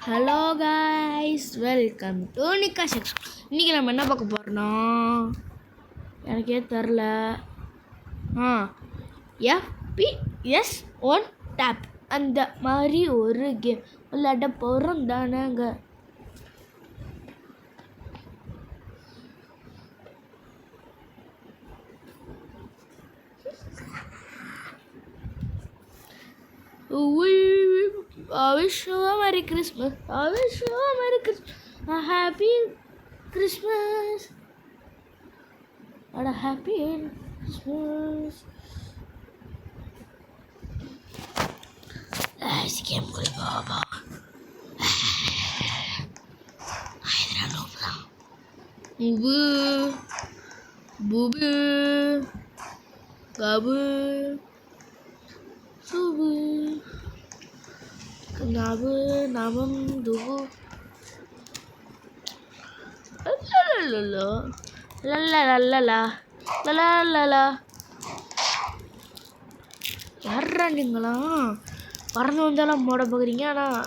Hello guys, welcome to நிக்கா sex. இன்றைக்கி நம்ம என்ன பார்க்க போகிறோன்னா, எனக்கே தெரில. FPS 1 டேப் அந்த மாதிரி ஒரு கேம் விளையாட போகிறோம் தானேங்க. I wish you a Merry Christmas. I wish you a Merry Christmas. A Happy Christmas. And a Happy Christmas. Let's get good, Baba. I don't know. Boo. Boo boo. Babu. Subu. Nabu, nabam, dubu. La la la la la la la la la. யாரா நீங்களா பறந்து வந்தாலும் மோட பார்க்குறீங்க? ஆனால்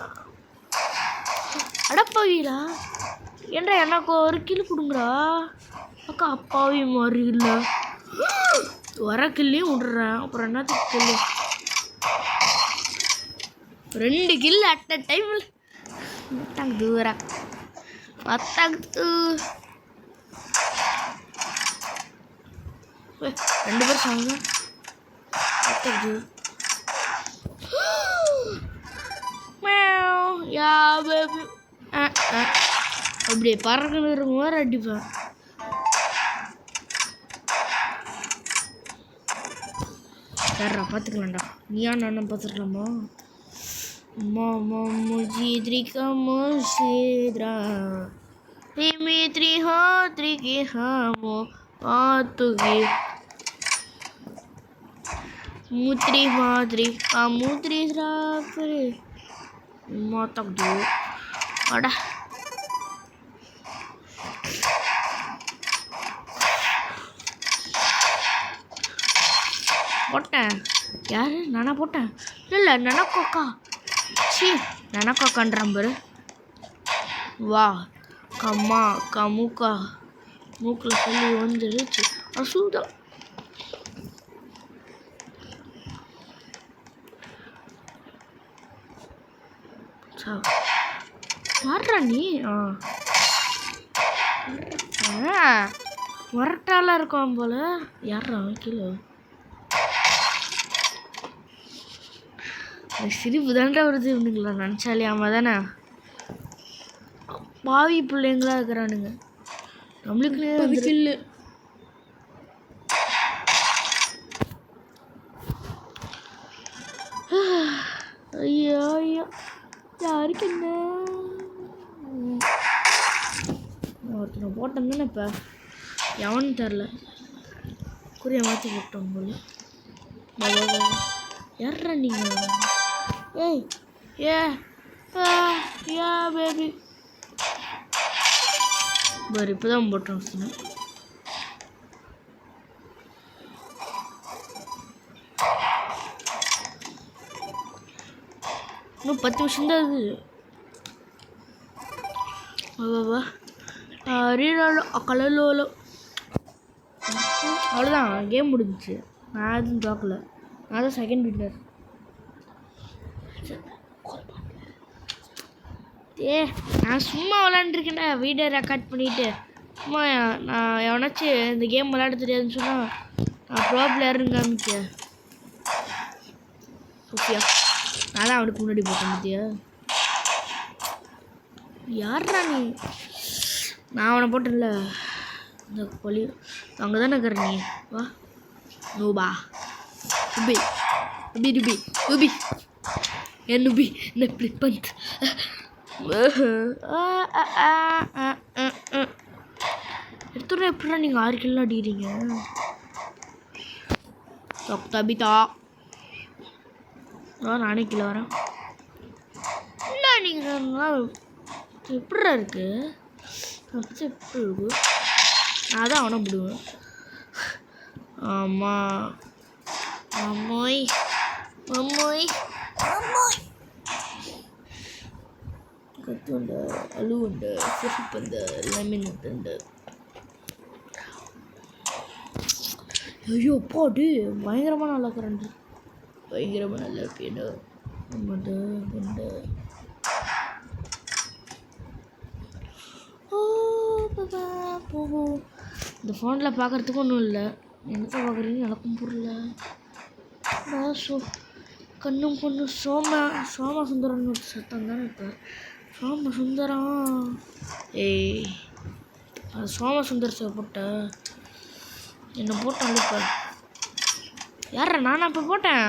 அடப்பாவீங்களா ஏன்டா எனக்கு ஒரு kilo கொடுங்கடா. அக்கா அப்பாவி மாதிரி இல்லை, வர கில்லையும் விடுறேன். அப்புறம் என்னத்துக்கு கில்லு? 2 கில் அட் அ டைமில் மத்தாங்க தூரம் மத்தாங்க. 2 பேர் சாங்க மத்தாங்க. யா பேபி அப்படியே பறக்கணும் இருக்கும் மாதிரி அடிப்பேன். சரிடா, பார்த்துக்கலாம்டா. நீயா நானும் பார்த்துக்கலாமா? Mama mujidrika musidra Dimitri hotriki hamo atugi Mutri madri amutri srapre matak du ada போட்டேன். யாரு? நானா போட்டேன்? இல்லை, நனக்கோக்கா. சி, நனக்கோக்கான்றான் பாரு. வா கம்மா கமுக்கா மூக்கில் சொல்லி வந்துடுச்சு. அசூதா யாரா நீ? வரட்டாலாம் இருக்கான் போல. யாரா கீழே? சிரிப்பு தாண்டா வருது இவனுங்களா நினச்சாலே. ஆமாம் தானே, பாவி பிள்ளைங்களா இருக்கிறானுங்க. நம்மளுக்கு இல்லை. ஐயோ ஐயோ, யாருக்கு என்ன? ஒருத்தனை போட்டோம் தானே. இப்போ எவன்னு தெரில, குறிய மாற்றி போட்டோம் போல. யாரா நீங்கள்? ஏய் ஏ யா பேபி பாரு, இப்போ தான் போட்டோம். இன்னும் 10 நிமிஷம் தான் இருக்குது. வா ரீலோ கலலோலோ. அவ்வளோதான், கேம் முடிஞ்சிச்சு. நான் எதுவும் பார்க்கல. நான் தான் செகண்ட் வின்னர். நான் சும்மா விளாண்டுருக்கேன்டா, வீடியோ ரெக்கார்ட் பண்ணிவிட்டு. சும்மா நான் எவனாச்சும் இந்த கேம் விளையாட தெரியாதுன்னு சொன்னால் நான் ப்ரோ பிளேயருன்னு காமிக்க. ஓகேயா, நான் தான் அவனுக்கு முன்னாடி போட்டேன் பார்த்தியா? யாரா நீ? நான் அவனை போட்டேன்ல இந்த பொலி. அங்கே தானே இருக்கிற நீ. வா நூபா ருபி ருபி ருபி ருபி என் ருபி இந்த பிளிப்பந்த். எடுத்துடுற. எப்படின்னா நீங்கள் 6 கிலோ அடிக்கிறீங்க? தபிதா நானே கிலோ வரேன். இல்லை நீங்கள் எப்படா இருக்கு? எப்படி இருக்கு? நான் தான் அவனை விடுவேன். ஆமாம் அம்மாய் அம்மாய் அம்மாய் കത്തുണ്ട് അലുവുണ്ട് സിറപ്പുണ്ട് ലെമൺ ഉണ്ട് ஐயோ அப்பாடி பயங்கரமாக நல்லா கரண்ட் பயங்கரமாக நல்லா இருக்குது உண்டு உண்டு போகும் இந்த ஃபோனில் பார்க்குறதுக்கு ஒன்றும் இல்லை என்னத்தை பார்க்குறீங்க எனக்கும் புரியல கண்ணும் பொண்ணு சோமசுந்தரம்னு ஒரு சத்தம் தானே இப்போ சோமசுந்தரம் ஏய் அது சோமசுந்தரத்தை போட்ட என்ன போட்டான் இப்போ யாரா நானா இப்போ போட்டேன்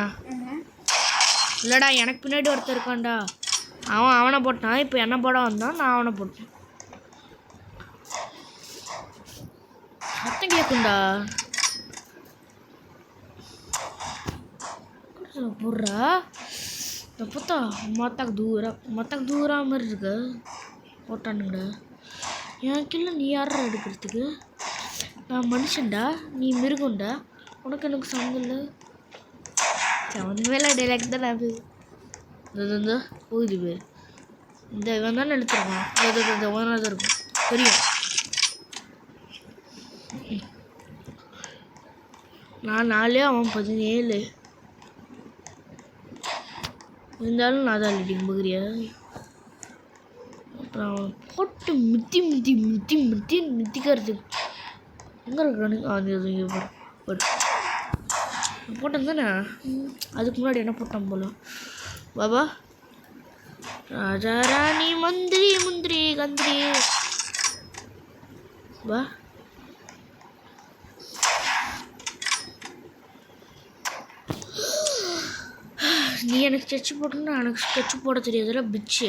இல்லைடா எனக்கு பின்னாடி ஒருத்தர் இருக்கான்டா அவனை போட்டான் இப்போ என்ன போட வந்தான் நான் அவனை போட்டேன் சத்தம் கேட்குண்டா போடுறா இந்த பார்த்தா மத்தாக்கு தூரம் மாதிரி இருக்கு போட்டானுங்கடா என் கீழே நீ யாரா எடுக்கிறதுக்கு நான் மனுஷன்டா நீ மிருகம்டா உனக்கு எனக்கு சம்மந்தம் இல்லை சம்மந்தம் மேலே டைலாக் தான் அது இந்த போகுது பேர் இந்த இவன் தானே எடுத்துருவான் இந்த ஒன்றா தான் இருக்கும் தெரியும் நான் 4 அவன் 17 இருந்தாலும் நான் தான் லீடிங் பார்க்குறியா அப்புறம் அவன் போட்டு மித்திக்கிறது எங்கே இருக்கானுங்க அது போட்டேன் தானே அதுக்கு முன்னாடி என்ன போட்டான் போல பாபா ராஜா ராணி மந்திரி முந்திரி கந்திரி வா நீ எனக்கு ஸ்கெட்ச் போட்டோன்னா எனக்கு ஸ்கெட்ச் போட தெரியாதுல பிச்சு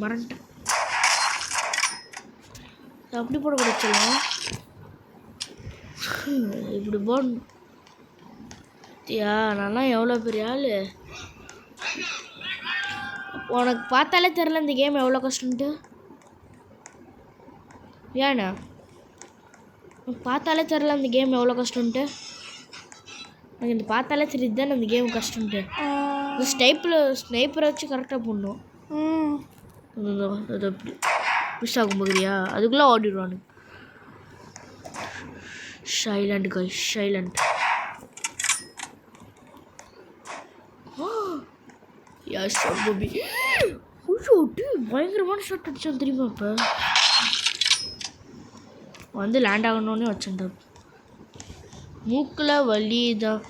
மறந்துட்டேன் அப்படி போட கொடுத்துலாம் இப்படி போடணும் யா நான்லாம் எவ்வளோ பெரிய ஆள் உனக்கு பார்த்தாலே தெரில இந்த கேம் எவ்வளோ கஷ்டம்ட்டு ஏண்ணா பார்த்தாலே தெரில அந்த கேம் எவ்வளோ கஷ்டம்ட்டு எனக்கு இந்த பார்த்தாலே தெரியுது தானே அந்த கேம் கஷ்டம்ட்டு இந்த ஸ்னைப்பரை வச்சு கரெக்டாக போடணும் அது அப்படி மிஸ் ஆகும் போகிறியா அதுக்குள்ளே ஓடிடுவானு சைலண்ட் காய் சைலண்ட் யா சபி பயங்கரமான ஷாட் அடிச்சான் தெரியுமா இப்போ வந்து லேண்ட் ஆகணுன்னே வச்சுருந்தேன் மூக்கில் வள்ளி தான்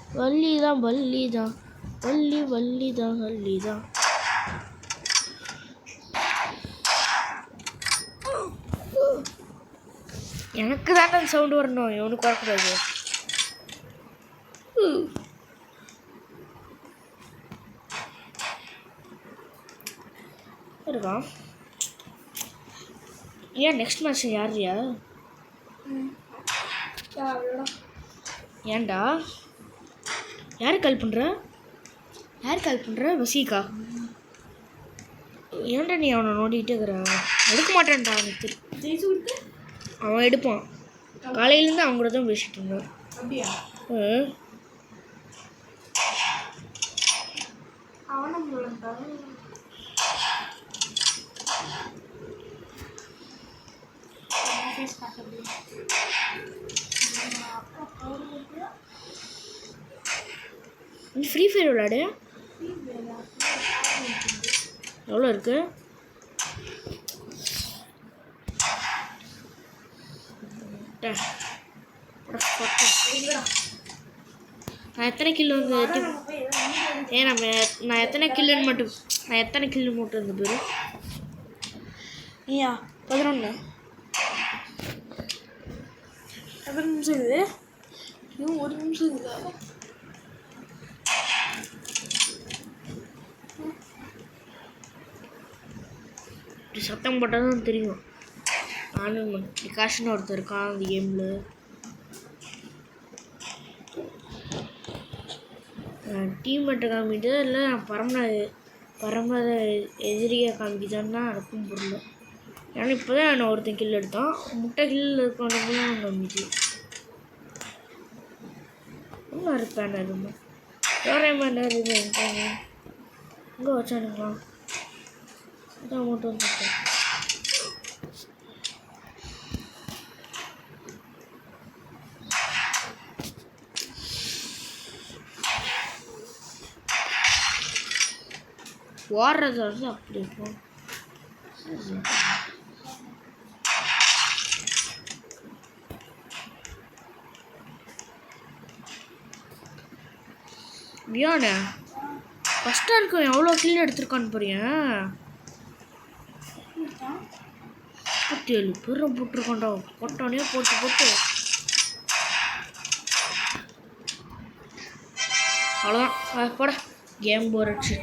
எனக்கு தான் அந்த சவுண்டு வரணும் இவனுக்கு வரக்கூடாது இருக்கான் ஏன் நெக்ஸ்ட் மேட்ச் யாருயா ஏன்டா யார் கால் பண்ணுற வசீகா ஏன்டா நீ அவனை நோண்டிகிட்டே இருக்கிற எடுக்க மாட்டேன்டா அவனுக்கு அவன் எடுப்பான் காலையிலேருந்து அவங்க கூட தான் பேசிட்டு இருந்தான் அப்படியா நீ ஃப்ரீ ஃபயர் விளையாடு எவ்வளோ இருக்கு நான் எத்தனை கிலோ நான் எத்தனை கிலோன்னு மட்டும் இருந்து பேர் நீயா 11 நிமிஷம் இது இன்னும் 1 நிமிஷம் இருக்குதா இப்படி சத்தம் போட்டால் தான் தெரியும் நானும் விகாஷ்னு ஒருத்தர் இருக்கான் அந்த கேமில் டீம்மேட்டை காமிக்கிட்டு இல்லை நான் பரமத எதிரியை காமிக்கிட்டான்னா எனக்கும் புரியல ஏன்னா இப்போ தான் நான் ஒருத்தன் கில் எடுத்தான் முட்டை கில்லில் இருக்கிறவங்களும் காமிச்சு மாதிரி பேனர் டோரேமான் இங்கே வச்சானுங்களா இதான் மட்டும் வந்துட்டேன் ஓடுறது வந்து அப்படி இருக்கும் வியானே ஃபஸ்ட்டாக இருக்கும் எவ்வளோ கிளீன் எடுத்திருக்கான்னு போறியா 37 பேரை போட்டிருக்கான்டா போட்டானே போட்டு அவ்வளோதான் போட கேம் போர் அடிச்சு